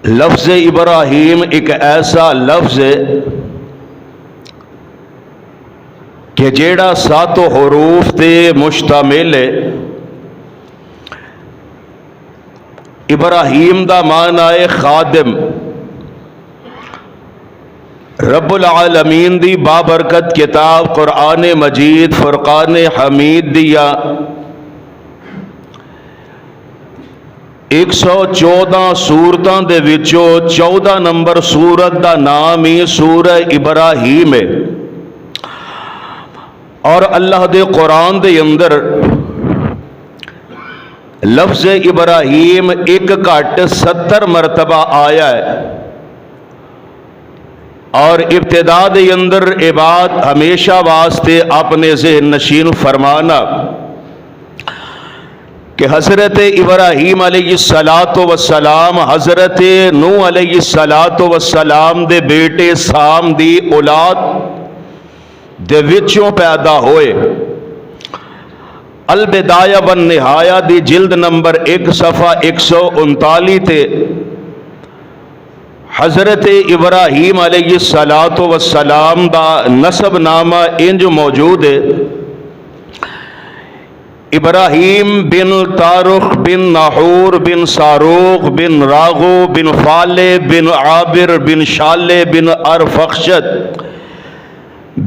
لفظ ابراہیم ایک ایسا لفظ ہے کہ جیڑا ساتوں حروف تے مشتمل ہے۔ ابراہیم دا معنی ہے خادم۔ رب العالمین دی بابرکت کتاب قرآن مجید فرقان حمید دیا 114 سورتاں دے وچوں 14 نمبر سورت دا نام ہی سورہ ابراہیم ہے، اور اللہ دے قرآن دے اندر لفظ ابراہیم ایک گھٹ 70 مرتبہ آیا ہے، اور ابتدا دے اندر اے بات ہمیشہ واسطے اپنے ذہن نشین فرمانا کہ حضرت ابراہیم علیہ السلام حضرت نوح علیہ السلام دے بیٹے سام دی اولاد دے وچوں پیدا ہوئے۔ البدایہ والنہایہ دی جلد نمبر 1 صفحہ 139 تے حضرت ابراہیم علیہ السلام دا نسب نامہ انج موجود ہے: ابراہیم بن تارخ بن ناحور بن ساروخ بن راغو بن فالے بن عابر بن شالے بن ارفخشد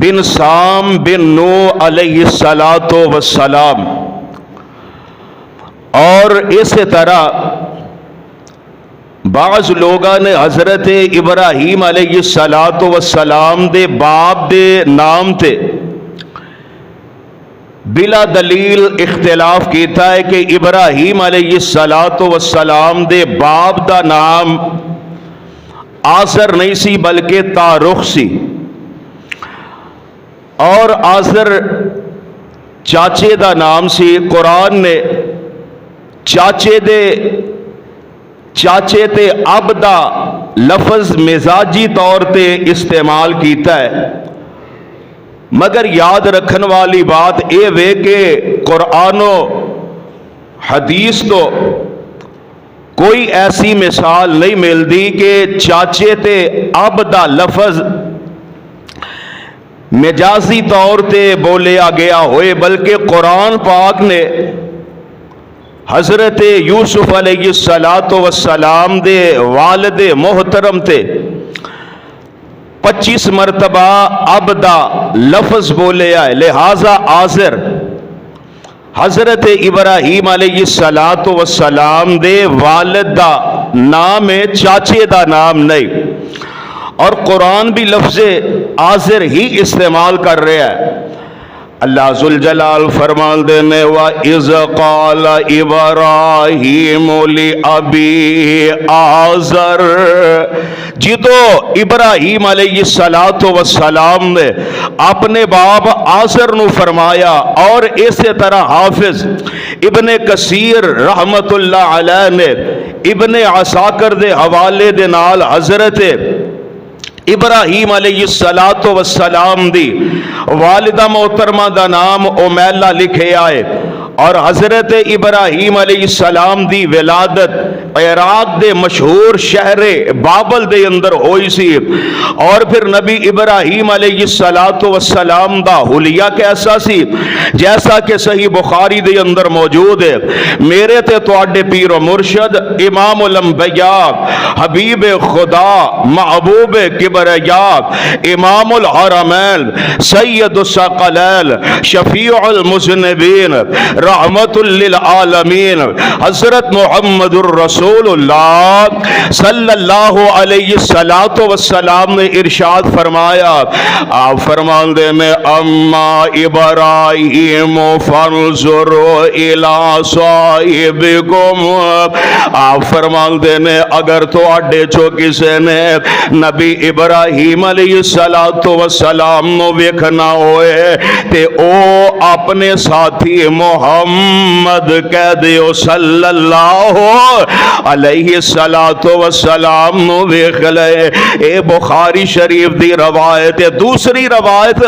بن سام بن نوح علیہ السلام۔ اور اسی طرح بعض لوگاں نے حضرت ابراہیم علیہ السلام دے باپ دے نام تے بلا دلیل اختلاف کیتا ہے کہ ابراہیم علیہ السلام دے باپ دا نام آزر نہیں سی بلکہ تارخ سی، اور آزر چاچے دا نام سی۔ قرآن نے چاچے تے اب دا لفظ مزاجی طور تے استعمال کیتا ہے، مگر یاد رکھن والی بات اے وے کہ قرآن و حدیث تو کوئی ایسی مثال نہیں ملتی کہ چاچے تے اب دا لفظ مجازی طور تے بولیا گیا ہوئے، بلکہ قرآن پاک نے حضرت یوسف علیہ السلام دے والد محترم تے 25 مرتبہ اب دا لفظ بولے آئے، لہذا آزر حضرت ابراہیم علیہ السلام دے والد دا نام ہے، چاچے دا نام نہیں۔ اور قرآن بھی لفظ آزر ہی استعمال کر رہا ہے۔ اللہ ذوالجلال فرمان دینے وَإِذْ قَالَ إِبْرَاهِيمُ لِأَبِيهِ آزر، جدو ابراہیم علیہ السلام نے اپنے باپ آزر نو فرمایا، اور اسی طرح حافظ ابن کثیر رحمت اللہ علیہ نے ابن عساکر دے حوالے دے نال حضرت ابراہیم علیہ السلام دی والدہ محترمہ دا نام امیلہ لکھے آئے، اور حضرت ابراہیم علیہ السلام دی ولادت عراق دے مشہور شہر بابل دے اندر ہوئی سی۔ اور پھر نبی ابراہیم علیہ السلام دا حلیہ کیسا سی، جیسا کہ صحیح بخاری دے اندر موجود ہے: میرے تے تواڈے پیر و مرشد امام الانبیاء حبیب خدا محبوب کبریا امام الحرمین سید الثقلین شفیع المذنبین رحمت للعالمین حضرت محمد الرسول اللہ صلی اللہ علیہ السلام نے ارشاد فرمایا، آپ فرمان دے میں اما ابراہیم فانظر الی صاحبکم، آپ فرمان دے میں اگر تو اڈے چو کسے نے نبی ابراہیم علیہ السلام نو ویکھنا ہوئے تے او اپنے ساتھی محمد محمد کہہ دیو صلی اللہ علیہ السلام نو ویکھ لے۔ اے بخاری شریف دی روایت ہے۔ دوسری روایت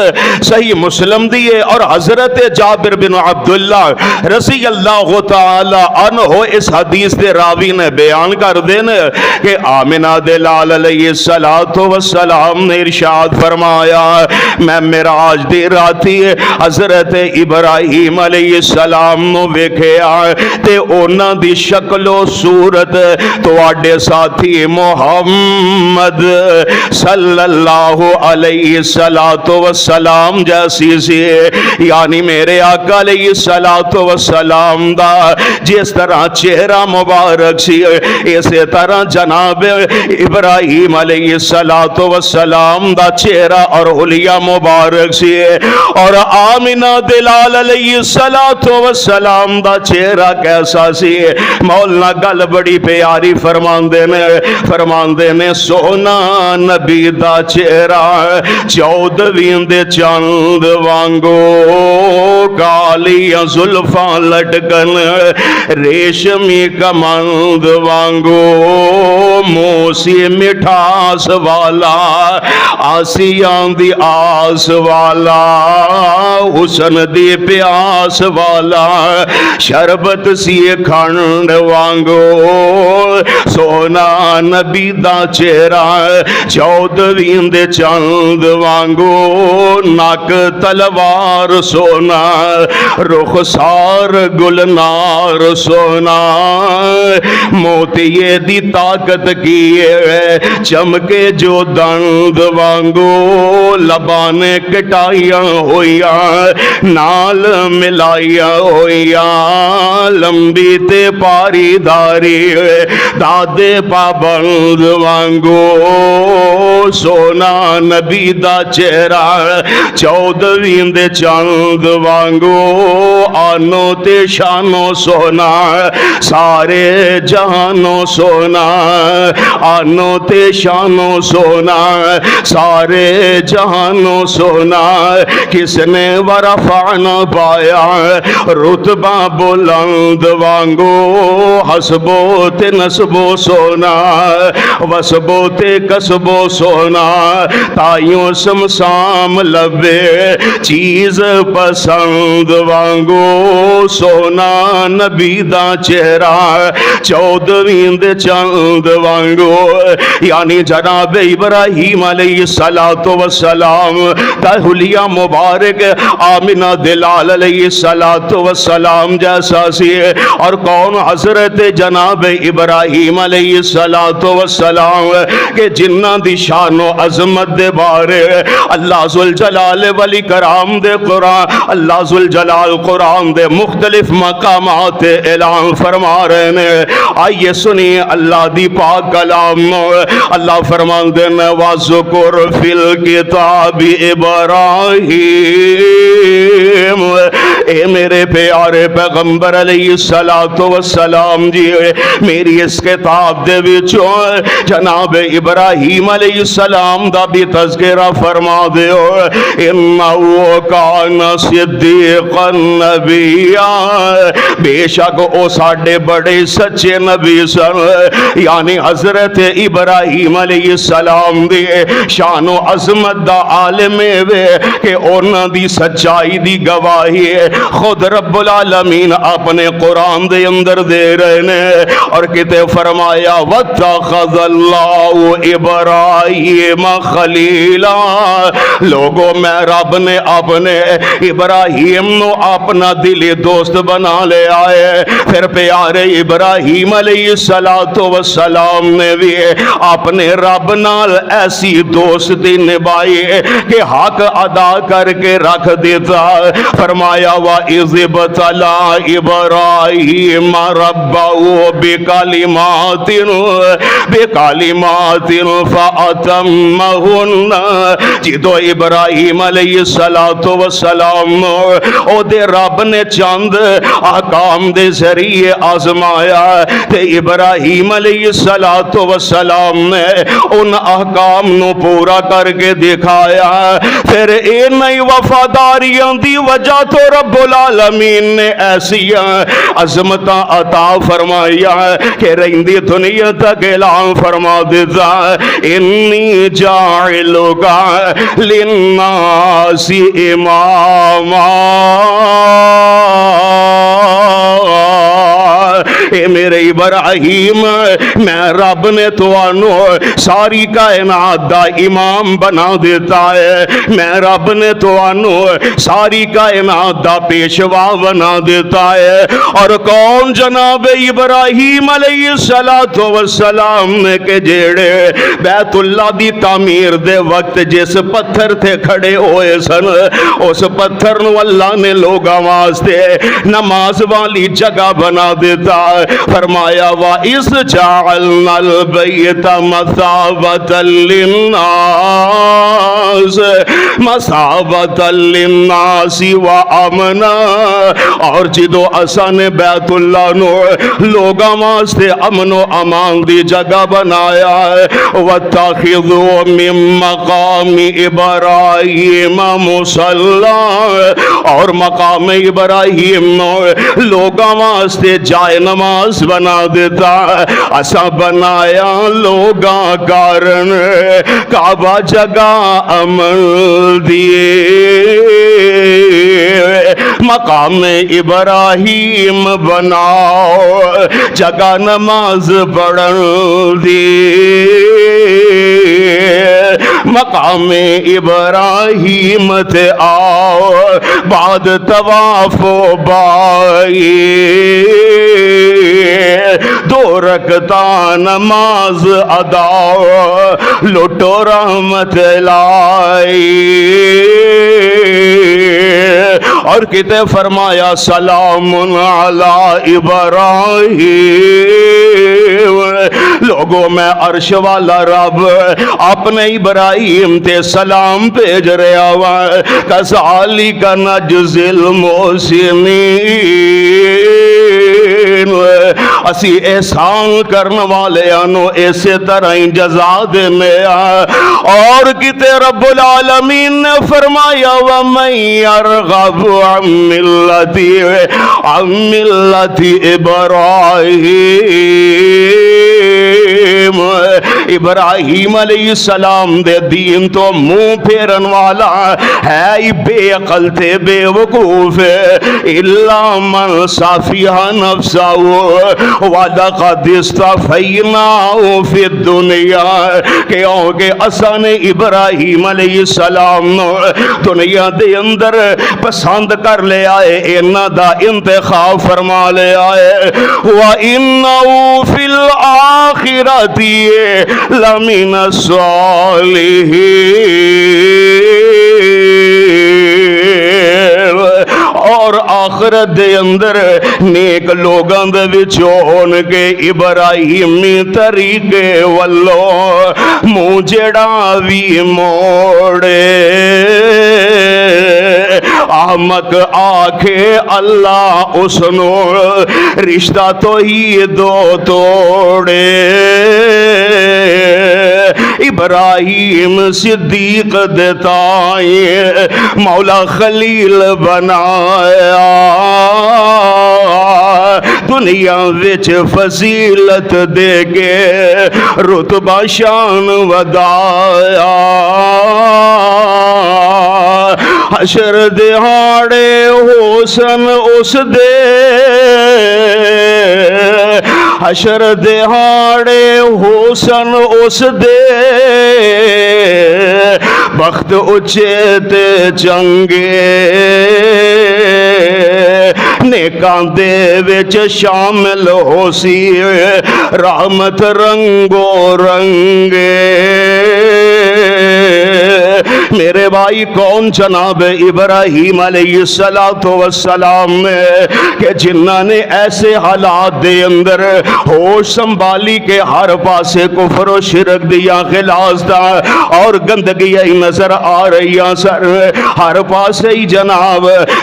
صحیح مسلم دی ہے اور حضرت جابر بن عبداللہ رضی اللہ تعالی عنہ اس حدیث دے راوی نے بیان کر دینے کہ آمنہ دلال علیہ السلام نے ارشاد فرمایا میں معراج دی راتی حضرت ابراہیم علیہ السلام نو ویکھیا تے اونا دی شکل و صورت تواڈے ساتھی محمد صلی اللہ علیہ السلام جیسی سی، یعنی میرے آقا علیہ السلام دا جس طرح چہرہ مبارک سی اسی طرح جناب ابراہیم علیہ السلام دا چہرہ اور حلیہ مبارک سی، اور آمنہ دلال علیہ السلام دا چہرہ کیسا سی؟ مولانا گل بڑی پیاری فرماندے نے سونا نبی دا چہرہ 14 دے چاند وانگو، کالیاں زلفاں لٹکن ریشمی کمند وانگو، موسی مٹھاس والا آسیاں دی آس والا، حسن دی پیاس والا، شربت سی کھنڈ وانگو، سونا نبی دا چہرہ 14 دے چاند وانگو، ناک تلوار سونا، رخسار گلنار سونا، موتیے دی طاقت کیے چمکے جو دند وانگو، لبانے کٹائیاں ہویاں نال ملائیاں ہویاں، لمبی تے پاری داری دادے پابند وانگو، سونا نبی دا چہرہ 14 دے چاند وانگو، آنو تے شانو سونا سارے جہانو سونا، آنو تے شانو سونا سارے جہانو سونا، کس نے ورفعنا پایا رتبہ بلند وانگو، حسبو تے نسبو سونا وسبو تے کسبو سونا، تائیوں سمسام لبے چیز پسند وانگو، سونا نبی دا چہرہ 14 دے چاند وانگو، یعنی جناب ابراہیم علیہ السلام کا حلیہ مبارک آمنہ دلال علیہ السلام جیسا سی، اور کون؟ حضرت جناب ابراہیم علیہ السلام کہ جنہ دی شان و عظمت دے بارے اللہ ذوالجلال والاکرام دے قرآن، اللہ ذوالجلال قرآن دے مختلف مقامات اعلان فرما رہے ہیں۔ آئیے سنیے اللہ دی پاک کلام، اللہ فرماندے نے وَذْكُرْ فِي الْكِتَابِ إِبْرَاهِيمَ، اے میرے پیارے پیغمبر علیہ السلام جی، میری اس کتاب دے وچوں جناب ابراہیم علیہ السلام دا بھی تذکرہ فرما دیو، اِنَّهُ كَانَ صِدِّيقًا نَبِيًّا، بے شک او ساڈے بڑے سچے نبی سن، یعنی حضرت ابراہیم علیہ السلام دی شان و عظمت دا عالم وے کہ انہاں دی سچائی دی گواہی خود رب العالمین اپنے قرآن دے اندر دے رہے نے، اور کتے فرمایا وَاتَّخَذَ اللَّهُ إِبْرَاهِيمَ خَلِيلًا، لوگوں میں رب نے اپنے ابراہیم نو اپنا دلی دوست بنا لے آئے۔ پھر پیارے ابراہیم علیہ السلام نے بھی اپنے رب نال ایسی دوستی نبائی کہ حق ادا کر کے رکھ دیتا۔ فرمایا وَإِذِ ابْتَلَىٰ إِبْرَاهِيمَ رَبَّهُ بِكَلِمَاتٍ فَأَتَمَّهُنَّ، جدو ابراہیم علیہ السلام او دے رب نے چند احکام دے ذریعے آزمایا تے ابراہیم علیہ السلام نے ان احکام نو پورا کر کے دکھایا۔ پھر اے نئی وفاداریاں دی وجہ تو رب العالمین العالمین نے ایسی عظمت عطا فرمایا کہ رہندی دنیا تک اعلان فرما دیتا انی جاعلک للناس اماما، اے میرے ابراہیم میں رب نے توانو ساری کائنات دا امام بنا دیتا ہے، میں رب نے توانو ساری کائنات دا پیشوا بنا دیتا ہے۔ اور کون جناب ابراہیم علیہ السلام نے کہ جیڑے بیت اللہ دی تعمیر دے وقت جس پتھر تھے کھڑے ہوئے سن، اس پتھر نو اللہ نے لوگاں واسطے نماز والی جگہ بنا دیتا ہے۔ فرمایا وَإِذْ جَعَلْنَا الْبَيْتَ مَثَابَةً لِلنَّاسِ وَأَمْنًا، اور جدو اساں نے بیت اللہ نو لوگاں واسطے امن و امان دی جگہ بنایا ہے۔ وَاتَّخِذُوا مِن مَّقَامِ إِبْرَاهِيمَ مُصَلًّى، اور مقام ابراہیم نو لوگاں واسطے جائے نماز بنا دیتا، اسا بنایا لوگاں کارن کعبہ جگہ امن دیے، مقام ابراہیم بناؤ جگہ نماز پڑھن دیے، مقام ابراہیم تے آؤ بعد طواف و بائی، دو رکعتاں نماز ادا لٹو رحمت لائی۔ اور کتے فرمایا سلام علی ابراہیم، لوگوں میں عرش والا رب اپنے ابراہیم تے سلام بھیج رہا ہوا، کذالک نجزی المحسنین، اسی احسان کرنے والے انو ایسے طرح جزا دینے۔ اور کتے رب العالمین نے فرمایا وَمَن يَرْغَبُ عَن مِّلَّةِ إِبْرَاهِيمَ، ابراہیم علیہ السلام دے دین تو منہ پھیرن والا ہے ہی بے عقل تے بے وقوف الا من صافیہ نفسہ وَلَقَدْ اصْطَفَيْنَاهُ فِي الدُّنْيَا، کہ اساں نے ابراہیم علیہ السلام نو دنیا دے اندر پسند کر لے آئے، انہاں دا انتخاب فرما لے آئے، وَإِنَّهُ فِي الْآخِرَةِ لَمِنَ الصَّالِحِينَ، اور آخرت دے اندر نیک لوگاں دے وچوں ہون کے ابراہیمی طریقے والو منہ جڑا وی موڑے، احمق آکھے اللہ اس نو رشتہ تو ہی دو توڑے، ابراہیم صدیق دتائیں مولا خلیل بنایا، دنیا وچ فضیلت دے کے رتبہ شان ودایا، حشر دہاڑے حسن اس دے، حشر دہاڑے حسن اس دے، بخت اچے تے چنگے، نیکاں دے وچ شامل ہو سی رحمت رنگو رنگے۔ میرے بھائی کون جناب ابراہیم علیہ السلام کہ جنہاں نے ایسے حالات دے اندر ہوش سنبھالی کہ ہر پاسے کفر و شرک دیا خلاص دا اور گندگی نظر آ رہی سر، ہر پاسے ہی جناب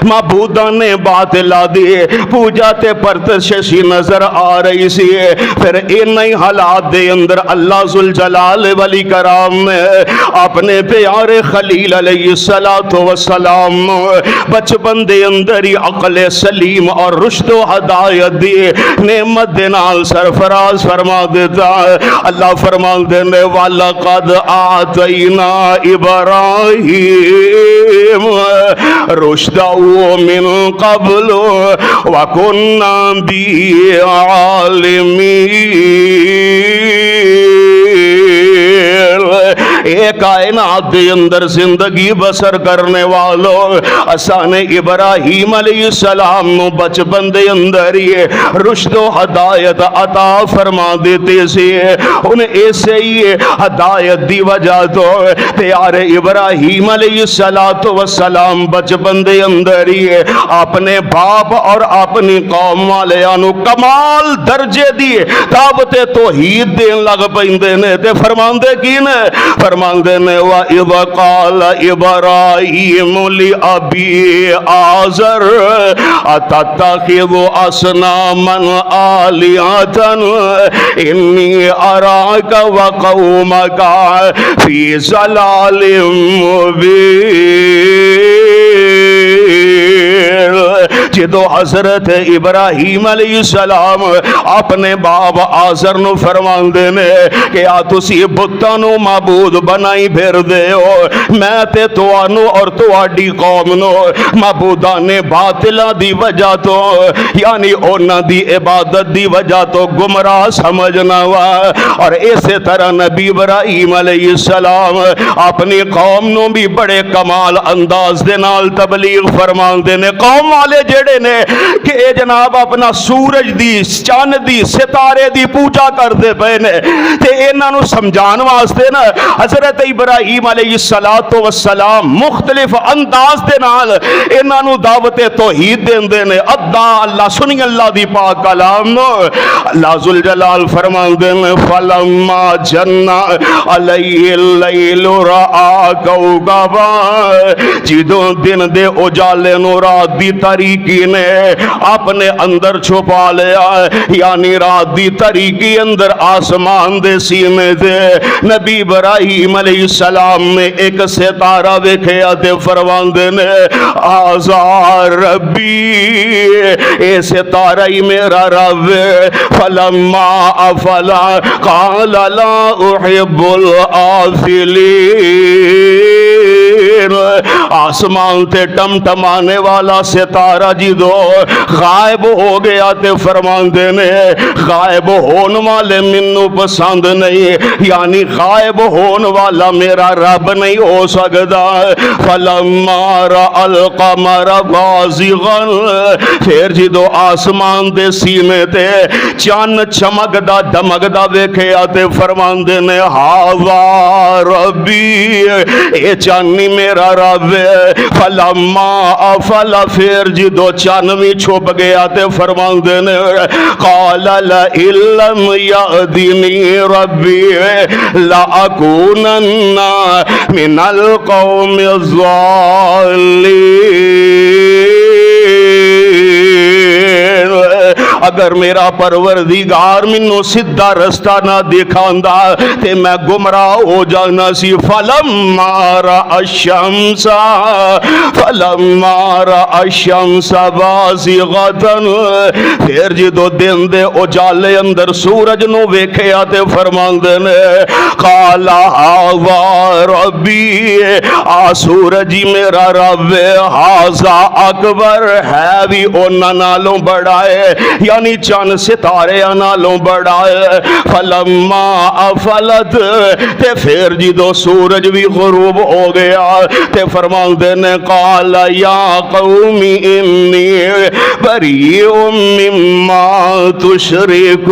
معبودان نے باطلا دیے پوجا تے پرتششی نظر آ رہی سی، پھر انہی حالات دے اندر اللہ ذوالجلال والی کرام نے اپنے پیارے خلیل علیہ السلام بچپن دے اندر ہی عقل سلیم اور رشد و ہدایت دی نعمت دے نال سرفراز فرما دیتا اللہ فرما دینے وَلَقَدْ آتَيْنَا إِبْرَاهِيمَ رُشْدَهُ مِنْ قَبْلُ وَكُنَّا بِهِ عَالِمِينَ ایک کائنات دے اندر زندگی بسر کرنے والوں اسانے ابراہیم علیہ السلام نو بچپن دے اندر یہ رشد و ہدایت عطا فرما دیتے سے انہیں ایسے ہی ہدایت دی وجہ تو پیار ابراہیم علیہ السلام بچپن دے اندر ہی اپنے باپ اور اپنی قوم والیانو کمال درجے دی دعوت توحید دین لگ پیندے نے تے فرماندے کی نے فرماندے نے وَإِذْ قَالَ إِبْرَاهِيمُ لِأَبِيهِ آزَرَ أَتَتَّخِذُ أَصْنَامًا آلِهَةً إِنِّي أَرَاكَ وَقَوْمَكَ فِي ضَلَالٍ مُبِينٍ جدو حضرت ابراہیم علیہ السلام اپنے باپ آزر نو فرماندے نے کہ آ تسی بتاں نو معبود بنائی پھر دے ہو میں تے توانو اور تواڈی قوم نو معبودان باطلاں دی وجہ تو یعنی انہاں دی عبادت دی وجہ تو گمراہ سمجھنا وا اور اسی طرح نبی ابراہیم علیہ السلام اپنی قوم نو بھی بڑے کمال انداز دے نال تبلیغ فرماندے نے قوم والے جڑے نے کہ اے جناب اپنا سورج دی چاند دی ستارے دی پوجا کر دے پے نے تے انہاں نو سمجھان واسطے نا حضرت ابراہیم علیہ السلام مختلف انداز دے نال انہاں نو دعوت توحید دیندے نے ادا اللہ سنی اللہ دی پاک کلام نو اللہ ذوالجلال فرماندے نے فلما جن علیہ اللیل رآ کوكبا جدوں دن دے اجالے نو رات دی تاریکی نے اپنے اندر چھپا لیا یعنی رات دی تاریکی اندر آسمان دے سینے دے نبی ابراہیم علیہ السلام نے ایک ستارہ ویکھیا تے فرماندے نے آزار ربی اے ستارہ ہی میرا رب فلما افلا قال لا احب الآفلین آسمان تے ٹم ٹمانے والا ستارہ جی دو غائب ہو گیا تے فرماندے نے غائب ہون والے منو پسند نہیں یعنی غائب ہون والا میرا رب نہیں ہو سکتا فلما رأى القمر بازغا پھر جدو آسمان دے سینے تے چان چمکدا دمکدا ویکھیا تے فرماندے نے ہاذا ربی اے چانی میرا رب فلما افل پھر جدو چانوی چھپ گیا تے فرماندے نے قال لئن لم یأذنی ربی لأکونن من القوم الضالین اگر میرا پروردگار منو سدھا رستہ نہ دکھاندا تے میں گمراہ ہو جانا سی فلما رأى الشمس بازغة پھر جدو دن دے اجالے اندر سورج نو ویکھیا تے فرماندے نے قال هذا ربی آ سورج ہی میرا رب هذا اکبر ہے بھی انہاں نالوں بڑا ہے یعنی چند ستارے نالوں بڑا ہے فلما افلت تے پھر جدو سورج بھی غروب ہو گیا تے فرماندے نے قال یا قومی انی بریء مما تشرکون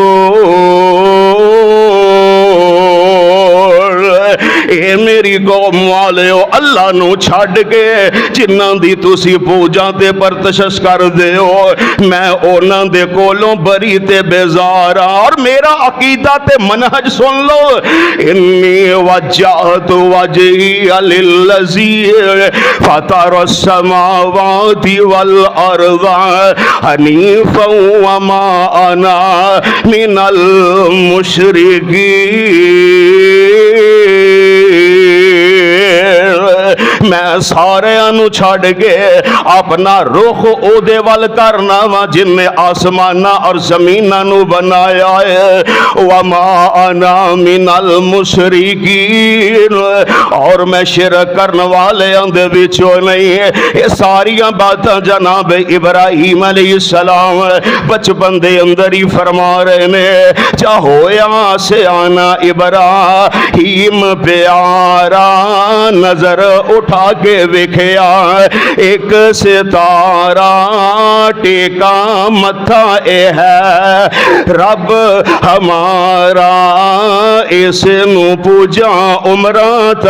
اے میری قوم والے ہو اللہ نو چھڈ کے جنہاں دی تسی پوجا تے پرتشش کر دے ہو میں انہاں دے کولوں بری تے بیزار اور میرا عقیدہ تے منہج سن لو انی وجہت وجہی للذی فطر السماوات والارض حنیفا وما انا من المشرکین میں ساریاں نو چھڑ کے اپنا رخ او دے ول کرنا وا جن نے آسماناں اور زمیناں نو بنایا ہے وما انا من المشرکین اور میں شرک کرن والیاں دے وچوں نہیں ہے۔ یہ ساریاں باتاں جناب ابراہیم علیہ السلام بچپن دے اندر ہی فرما رہے نے۔ جا ہویا سیانا ابراہیم پیارا نظر اٹھا کے ویکھیا ایک ستارہ ٹیکا متھا اے ہے رب ہمارا اس نو پوجا عمران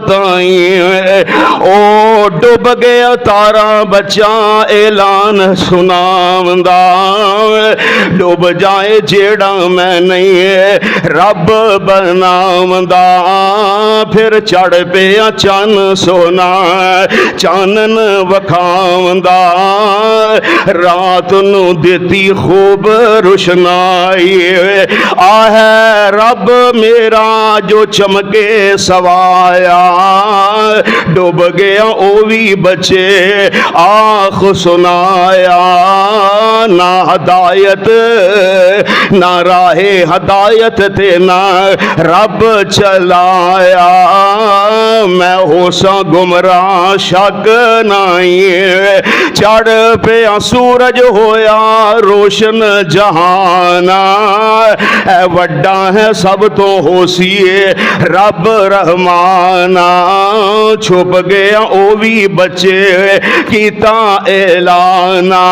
تائیں او ڈوب گیا تارا بچہ اعلان سناوندا ڈوب جائے جیڑا میں نہیں رب بناوندا پھر چڑھ پیا چن سونا چانن وکھاوندا رات نو دیتی خوب روشنائی آہ رب میرا جو چمکے سوا ڈوب گیا او بھی بچے آخ سنایا نہ ہدایت نہ راہ ہدایت تے نہ رب چلایا میں ہو سا گمراہ شک نہیں چڑھ پیا سورج ہویا روشن جہانا اے وڈا ہے سب تو ہوسیے رب رحمانا چھپ گیا او بھی بچے کیتا اعلانا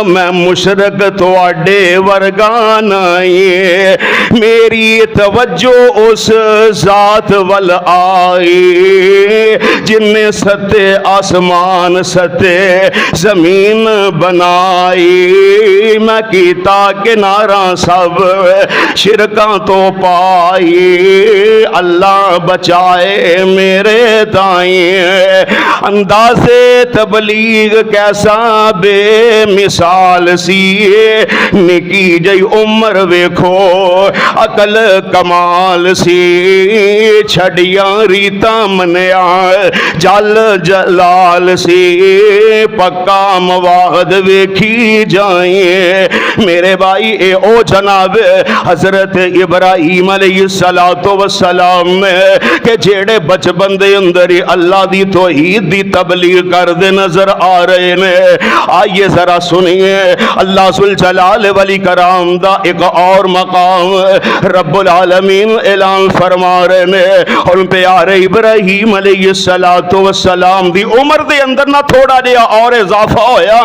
میں مشرک تو اڈے ورگانائیں میری توجہ اس ذات ول آئی جن نے ستے آسمان ستے زمین بنائی میں کیتا کنارہ سب شرکاں تو پائی اللہ بچائے میرے تائیں انداز تبلیغ کیسا بے مثال سی نکی جئی عمر ویکھو عقل کمال سی چھڑیاں ریتا منیا جل جلال سی پکا مواہد ویکھی جائیں میرے بھائی اے او جناب حضرت ابراہیم علیہ السلام کہ جیڑے بچپن دے اندر ہی اللہ دی توحید دی تبلیغ کر دے نظر آ رہے نے آئیے ذرا سنیے اللہ ذوالجلال والاکرام دا ایک اور مقام رب العالمین اعلان فرما رہے نے اور پیارے ابراہیم علیہ السلام دی عمر دے اندر نہ تھوڑا جہا اور اضافہ ہویا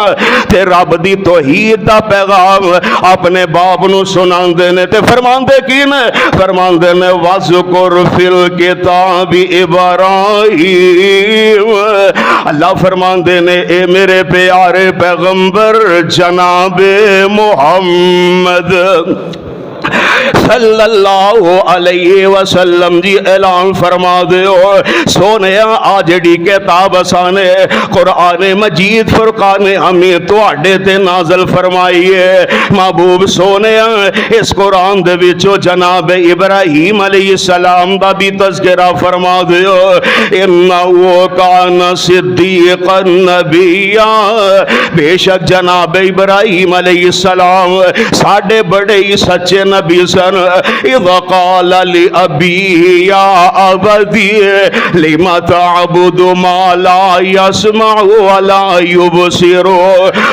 تے رب دی توحید دا پیغام اپنے باپ نو سنان دے نے تے فرمان دے کی نے فرمان دے نے وَذْكُرْ فِي الْكِتَابِ ابراہیم اللہ فرمان دینے اے میرے پیارے پیغمبر جناب محمد صلی اللہ علیہ وسلم جی اعلان فرما دیو سونیا آجڑی کتاب اسانے قرآن مجید فرقان ہمیں تو اڈے تے نازل فرمائیے محبوب سونیا اس قرآن دے وچو جناب ابراہیم علیہ السلام دا بھی تذکرہ فرما دیو انہو کان صدیقا نبیا بے شک جناب ابراہیم علیہ السلام ساڑھے بڑے ہی سچے نبی سن اذا قال لأبيه يا أبتي لم تعبد ما لا يسمع ولا يبصر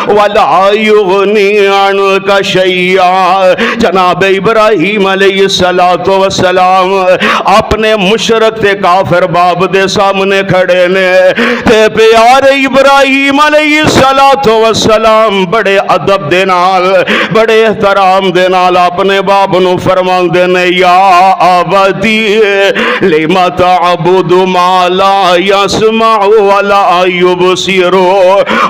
ولا يغني عنك شيئا جناب ابراہیم علیہ السلام اپنے مشرک تے کافر باب دے سامنے کھڑے نے تے پیارے ابراہیم علیہ السلام بڑے ادب دے نال بڑے احترام دے نال اپنے باب نو فرمان دینے یا آبادی لما تعبد ما لا يسمع ولا يبصر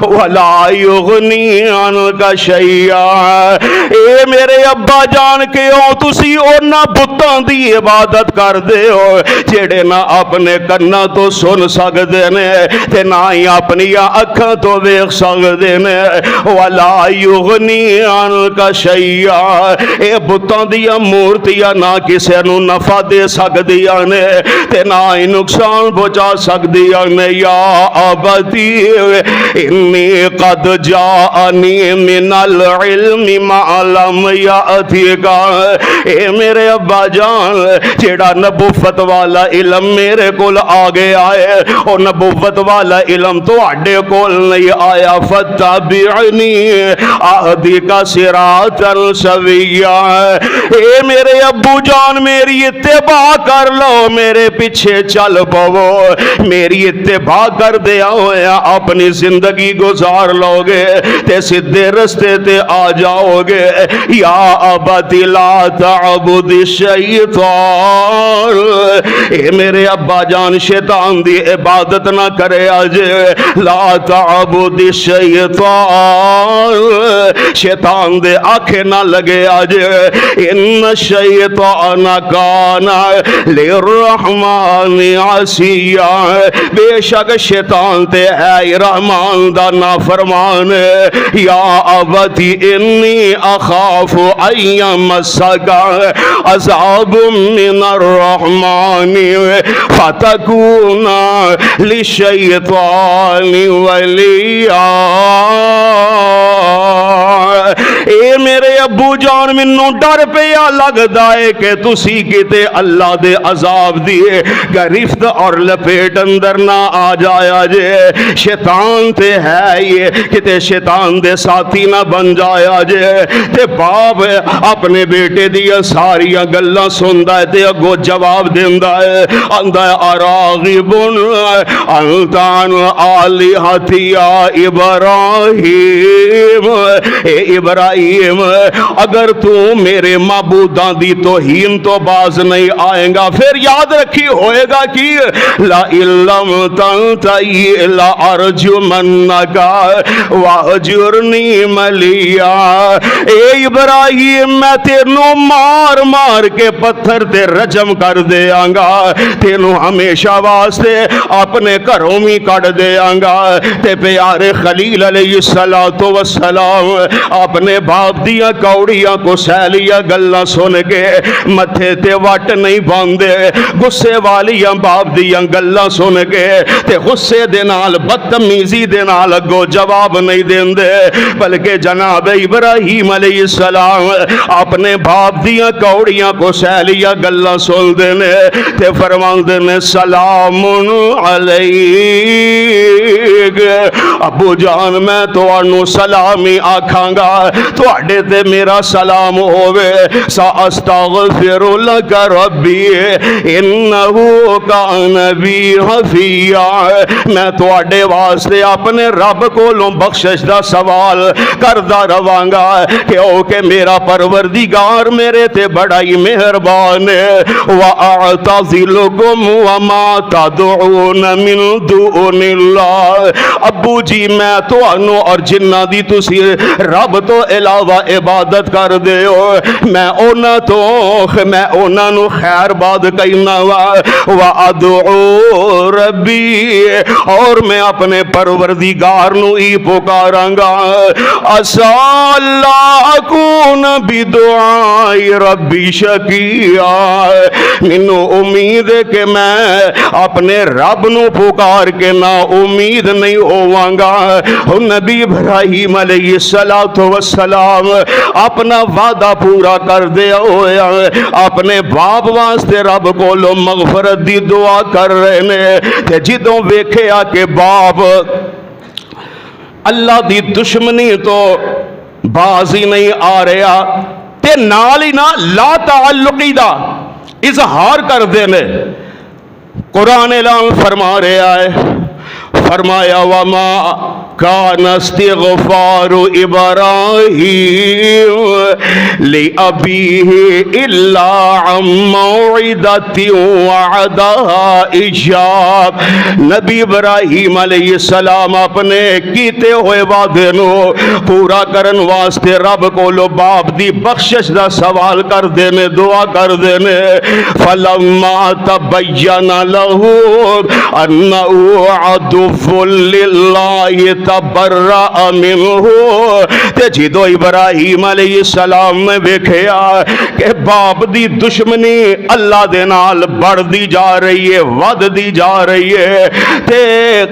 ولا يغني عنك شيئا اے میرے ابا جان کے او تسی اونا بتاں دی عبادت کر دے ہو جیڑے نہ اپنے کنا تو سن سکدے نے تے نہ ہی اپنی اکھاں تو ویکھ سکدے نے ولا يغني عنك شيئا اے بتاں دی دیا مورتیاں نہ کسے نو نفع دے سکدیاں نے تے نہ ہی نقصان پہنچا سکدیاں نے یا ابتی انی قد جاءنی من العلم ما لم یأتک اے میرے ابا جان جیڑا نبوت والا علم میرے کول آگے آئے اور نبوت والا علم تو اڈے کول نہیں آیا فتبعنی اہدک صراطا سویا اے میرے ابو جان میری اتباع کر لو میرے پیچھے چل پو میری اتباع کر دیا ہویا اپنی زندگی گزار لو گے تے سدھے رستے تے آ جاؤ گے یا ابتی لا تعبد الشیطان اے میرے ابا جان شیطان دی عبادت نہ کرے آج لا تعبد الشیطان شیطان دے آنکھیں نہ لگے آج ان الشیطان کان للرحمن عصیا بے شک شیطان تے ہے رحمان دا نافرمان یا ابتی انی اخاف ان مسک عذاب من الرحمن فتکون للشیطان ولیا اے میرے ابو جان منو ڈر پیا لگدا ہے کہ تسی کتے اللہ دے عذاب دیے گرفت اور لپیٹ اندر نہ آ جایا جے شیطان تے ہے یہ کتے شیطان دے ساتھی نہ بن جایا جے تے باپ اپنے بیٹے دیا ساریاں گلاں سندا ہے تے اگو جواب دیندا ہے آندا ہے اراغب انت عن آلہتی یا ابراہیم اے ابراہیم اگر تو میرے معبوداں دی توہین تو باز نہیں آئیں گا پھر یاد رکھی ہوئے گا کہ لا علم تنتہی لا ارجمنک واہجرنی ملیا اے ابراہیم میں تینوں مار مار کے پتھر تے رجم کر دیاں گا تینوں ہمیشہ واسطے اپنے گھروں میں کٹ دیاں گا تے پیارے خلیل علیہ السلام اپنے باپ دیا کوڑیاں کو سیلیاں گلاں سن کے متھے تے وٹ نہیں باندے غصے والیاں باپ دیا گلاں سن کے تے غصے دے نال بدتمیزی دے نال اگو جواب نہیں دیندے بلکہ جناب ابراہیم علیہ السلام اپنے باپ دیا کوڑیاں کو سیلیاں گلاں سن دینے تے فرمان دینے سلام علیک ابو جان میں تو انو سلامی آکھاں گا تو اڈے تے میرا سلام ہوئے ساستغفر لک ربی انہو کان بی حفیہ میں تو اڈے واسطے اپنے رب کو لوں بخشش دا سوال کردہ روانگا کہ او کہ میرا پروردگار میرے تے بڑا ہی مہربان ہے وَأَعْتَزِلُكُمْ وَمَا تَدْعُونَ مِن دُونِ اللَّهِ ابو جی میں تو انو اور جنہ دی تسی رب تو علاوہ عبادت کر دے ہو میں اونا نو خیر باد کہنا وَأَدْعُو ربی اور میں اپنے پروردگار نو ہی پکاراں گا عسى اللہ اکون بدعاء ربی شقیا مینوں امید ہے کہ میں اپنے رب نو پکار کے نا امید نہیں ہوواں گا نبی ابراہیم علیہ السلام اپنا وعدہ پورا کر دیا ہویا اپنے باپ واسطے رب کو لو مغفرت دی دعا کر رہے نے تے جدوں ویکھیا کہ باپ اللہ دی دشمنی تو بازی نہیں آ رہا تے نال ہی نہ لا تعلقی دا اظہار کر دینے قرآن اعلان فرما رہا ہے فرمایا وما کان استغفار ابراہیم لأبیہ الا عن موعدۃ وعدہا ایاه نبی ابراہیم علیہ السلام اپنے کیتے ہوئے وعدے نو پورا کرن واسطے رب کو لو باپ دی بخشش دا سوال کر دینے دعا کر دینے فلما تبین لہ انہ عدو للہ فتبرأ منہ، تے جدو ابراہیم علیہ السلام نے ویکھیا کہ باپ دی دشمنی اللہ دے نال بڑھ دی جا رہی ہے، ود دی جا رہی ہے، تے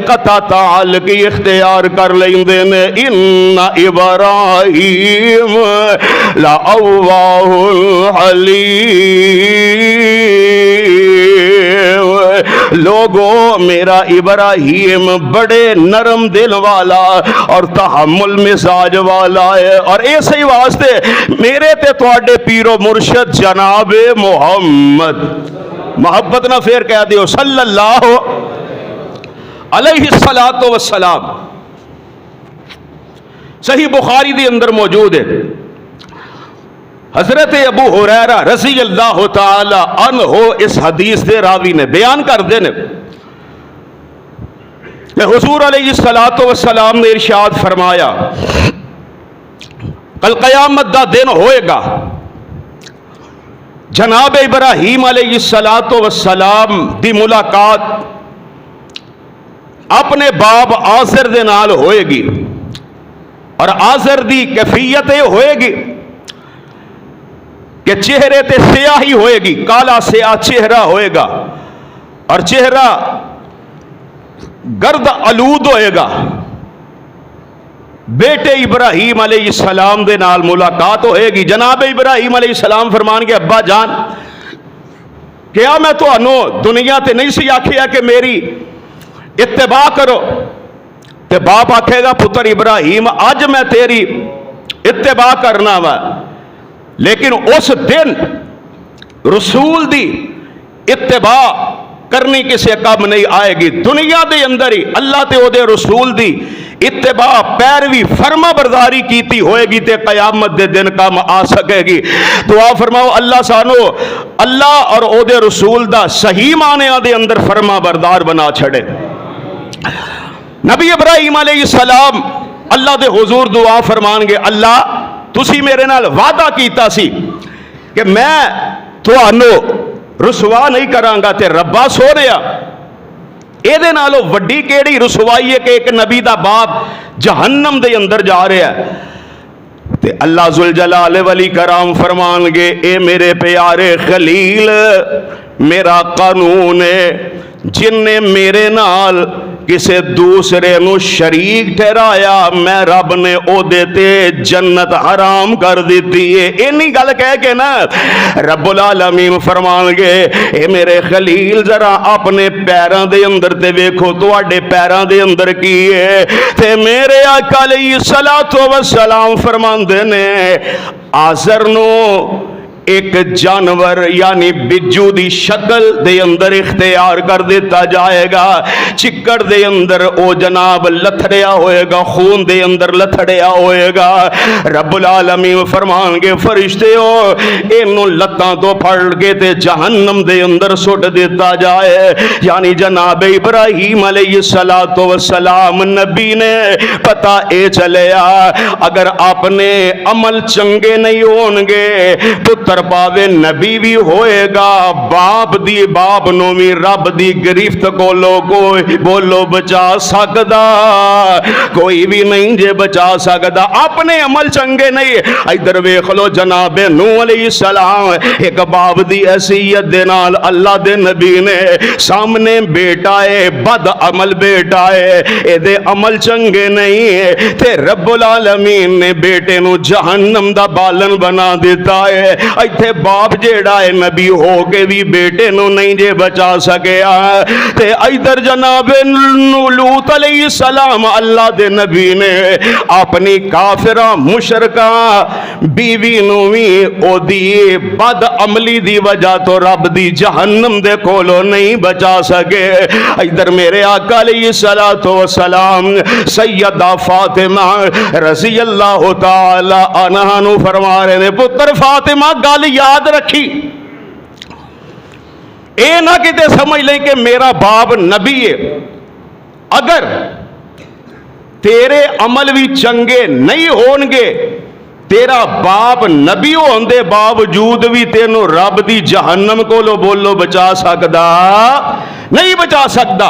قطع تعلق اختیار کر لیندے نے. ان ابراہیم لأواہ حلیم، لوگوں میرا ابراہیم بڑے نرم دل والا اور تحمل مزاج والا ہے. اور ایسے ہی واسطے میرے تے تواڈے پیر و مرشد جناب محمد، محبت نہ پھر کہہ دیو صلی اللہ علیہ السلام. صحیح بخاری دے اندر موجود ہے، حضرت ابو ہریرہ رضی اللہ تعالی عنہ اس حدیث دے راوی نے بیان کر دینے کہ حضور علیہ السلام نے ارشاد فرمایا کل قیامت دا دن ہوئے گا، جناب ابراہیم علیہ السلام دی ملاقات اپنے باپ آزر دے نال ہوئے گی، اور آزر دی کیفیت یہ ہوئے گی کہ چہرے تے سیاہی ہوئے گی، کالا سیاہ چہرہ ہوئے گا، اور چہرہ گرد آلود ہوئے گا. بیٹے ابراہیم علیہ السلام دے نال ملاقات ہوئے گی. جناب ابراہیم علیہ السلام فرمان گے ابا جان کیا میں تو انو دنیا تے نہیں سی آکھیا کہ میری اتباع کرو؟ تے باپ آکھے گا پتر ابراہیم اج میں تیری اتباع کرنا وا، لیکن اس دن رسول دی اتباع کرنی کسے کم نہیں آئے گی. دنیا دے اندر ہی اللہ تے او دے رسول دی اتباع پیروی فرما برداری کیتی ہوئے گی تے قیامت دے دن کم آ سکے گی. دعا فرماؤ اللہ سانو اللہ اور او دے رسول دا صحیح معنی دے اندر فرما بردار بنا چھڑے. نبی ابراہیم علیہ السلام اللہ دے حضور دعا فرمان گے اللہ تسی میرے نال وعدہ کیتا سی کہ میں تھانو رسوا نہیں کرانگا تے ربا سو رہا. اے دے نالو وڈی کیڑی رسوائی ہے کہ ایک نبی دا باپ جہنم دے اندر جا رہا ہے. تے اللہ ذوالجلال ولی کرام فرمان گے اے میرے پیارے خلیل میرا قانون ہے، جن نے میرے نال کسے دوسرے نو شریک ٹھہرایا میں رب نے او دیتے جنت حرام کر دیتی ہے. اینی گل کہہ کے نا رب العالمین فرمان گے اے میرے خلیل ذرا اپنے پیراں دے اندر تے ویکھو تواڈے پیراں دے اندر کی ہے. تے میرے آقا علیہ السلام فرماندے نے آزر نو ایک جانور یعنی بجو دی شکل دے اندر اختیار کر دیتا جائے گا. چکڑ دے اندر او جناب لتھڑیا ہوئے گا، خون دے اندر لتھڑیا ہوئے گا. رب العالمین فرمان گے فرشتے ہو اینو لتاں تو پھڑ کے تے جہنم دے اندر سٹ دیتا جائے. یعنی جناب ابراہیم علیہ السلام نبی نے پتہ اے چلیا اگر اپنے عمل چنگے نہیں ہونگے پتر پاوے نبی بھی ہوئے گا، باپ دی باپ نو بھی رب دی گرفت کو کوئی بولو بچا سکدا کوئی بھی نہیں جے بچا سکدا. اپنے عمل چنگے نہیں. ادھر ویکھ لو جناب نوح علیہ السلام ایک باپ دی حیثیت دے نال اللہ دے نبی نے سامنے بیٹا ہے بد عمل بیٹا ہے اے دے عمل چنگے نہیں تے رب العالمین نے بیٹے نو جہنم دا بالن بنا دیتا ہے. ایتھے باپ جیڑا ہے نبی ہو کے بھی بیٹے نو نہیں جے بچا سکیا. تے ادھر جناب لوط علیہ السلام اللہ دے نبی نے اپنی کافرہ مشرکہ بیوی نو بھی او دی بد عملی دی وجہ تو رب دی جہنم دے کولو نہیں بچا سکے. ادھر میرے آقا علیہ السلام سیدہ فاطمہ رضی اللہ تعالی عنہا نو فرما رہے نے پتر فاطمہ گل یاد رکھی اے نہ کتے سمجھ لیں کہ میرا باپ نبی ہے، اگر تیرے عمل بھی چنگے نہیں ہونگے تیرا باپ نبی ہوندے باوجود بھی تینوں رب دی جہنم کو لو بولو بچا سکدا نہیں بچا سکدا.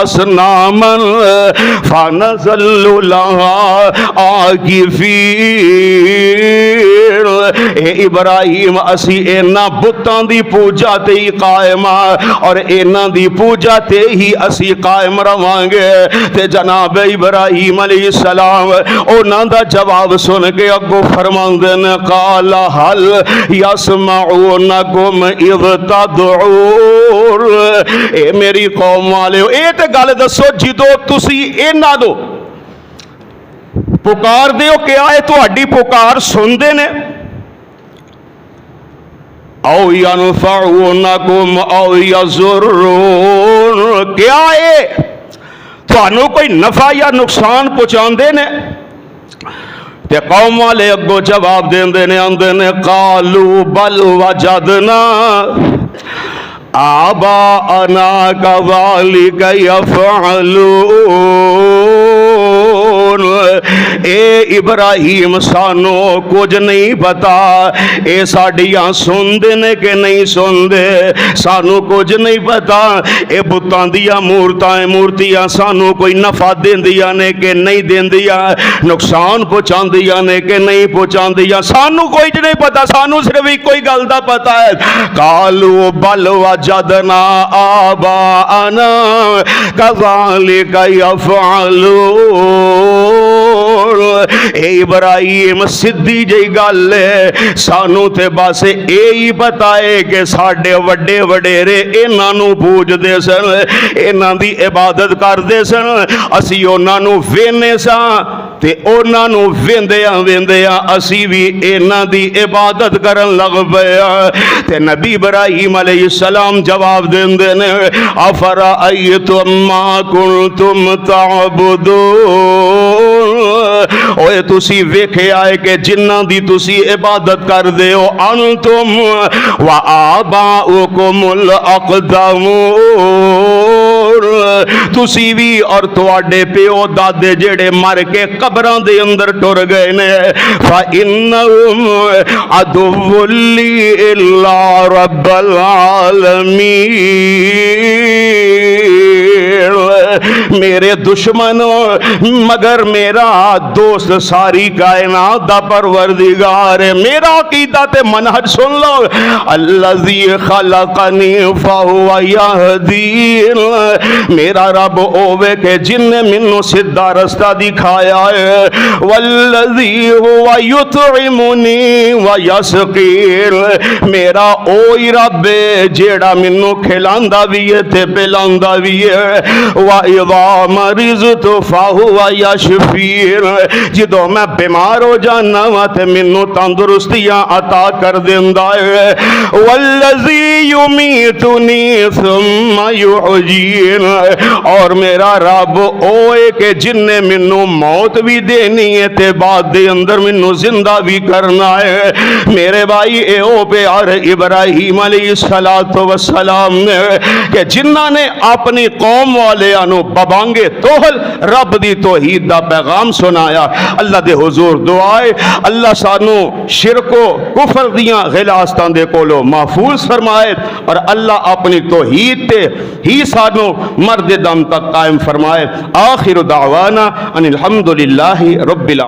اصناما فنظل لها عاکفین۔ اے ابراہیم اسی اینا بتاں دی پوجا تے ہی قائم اور اینا دی پوجا تے ہی اسی قائم رہاں گے۔ تے جناب ابراہیم علیہ السلام انہاں دا جواب سن کے اگوں فرماندے نے قال هل يسمعونكم اذ تدعون۔ اے میری قوم والے اے تے گل دسو جدو تسی انہاں دو پکار دیو کیا ہے تہاڈی پکار سن دے نے؟ او ینفعونکم او یضرون، کیا ہے تھانوں کوئی نفع یا نقصان پہنچاندے نے؟ تے قوم والے اگوں جواب دیندے نے آندے نے قالو بل وجدنا آباءنا کذالک یفعلون۔ اے ابراہیم سانو کچھ نہیں پتا اے ساڈیاں سن دے نے کہ نہیں سن دے، سانو کچھ نہیں پتا اے بتاں دیاں مورتیاں سانو کوئی نفع دیندیاں نے کہ نہیں دیندیاں، نقصان پہنچاندیاں نے کہ نہیں پہنچاندیاں، سانو کوئی نہیں پتا، سانو صرف ایک کوئی گل دا پتا ہے قالو بل وجدنا آباءنا کذالک یفعلون۔ اے ابراہیم سدھی جی گل ہے، سانو تے بس یہی پتا ہے کہ ساڈے وڈے وڈیرے انہاں نو پوجدے سن، انہاں دی عبادت کردے سن، اسی انہاں نو وینے ساں تے انہاں نو ویندیاں اسی بھی انہاں دی عبادت کرن لگ پئے۔ تے نبی ابراہیم علیہ السلام جواب دیندے نے افرأیتم ما کنتم تعبدون۔ اوے تسی ویکھیا ہے کہ جنہاں دی تسی عبادت کر دے ہو انتم و آباؤکم الاقدمون، تسی بھی اور تواڈے پیو دادے جڑے مر کے قبراں دے اندر ٹر گئے نے فإنہم عدو لی الا رب العالمین، میرے دشمن مگر میرا دوست ساری کائنات دا پروردگار ہے۔ میرا عقیدہ تے منہج سن لو الذی خلقنی فہو یہدین، میرا رب اوے کہ جن نے منو سیدھا رستہ دکھایا ہے، والذی هو یطعمنی ویسقین، میرا اوہی رب ہے جیڑا منو کھلاندا بھی ہے تے پلاندا بھی ہے، وَإِذَا مَرِضْتُ فَهُوَ یشفین، جدو میں بیمار ہو جانا وا تے منو تندرستیاں عطا کر دیندا ہے، والذی یمیتنی ثم یحیین، اور میرا رب اوے کہ جن نے منو موت بھی دینی ہے تے بعد دے اندر منو زندہ بھی کرنا ہے۔ میرے بھائی اے او پیار ابراہیم علیہ السلام نے کہ جنہاں نے اپنی قوم والے انو ببانگے توہل رب دی توحید دا پیغام سنایا۔ اللہ دے حضور دعائے اللہ سانو شرک و کفر دیاں غلاستان دے کولو محفوظ فرمائے اور اللہ اپنی توحید تے ہی سانو مرد دم تک قائم فرمائے۔ آخر دعوانا ان الحمدللہ رب العالمین۔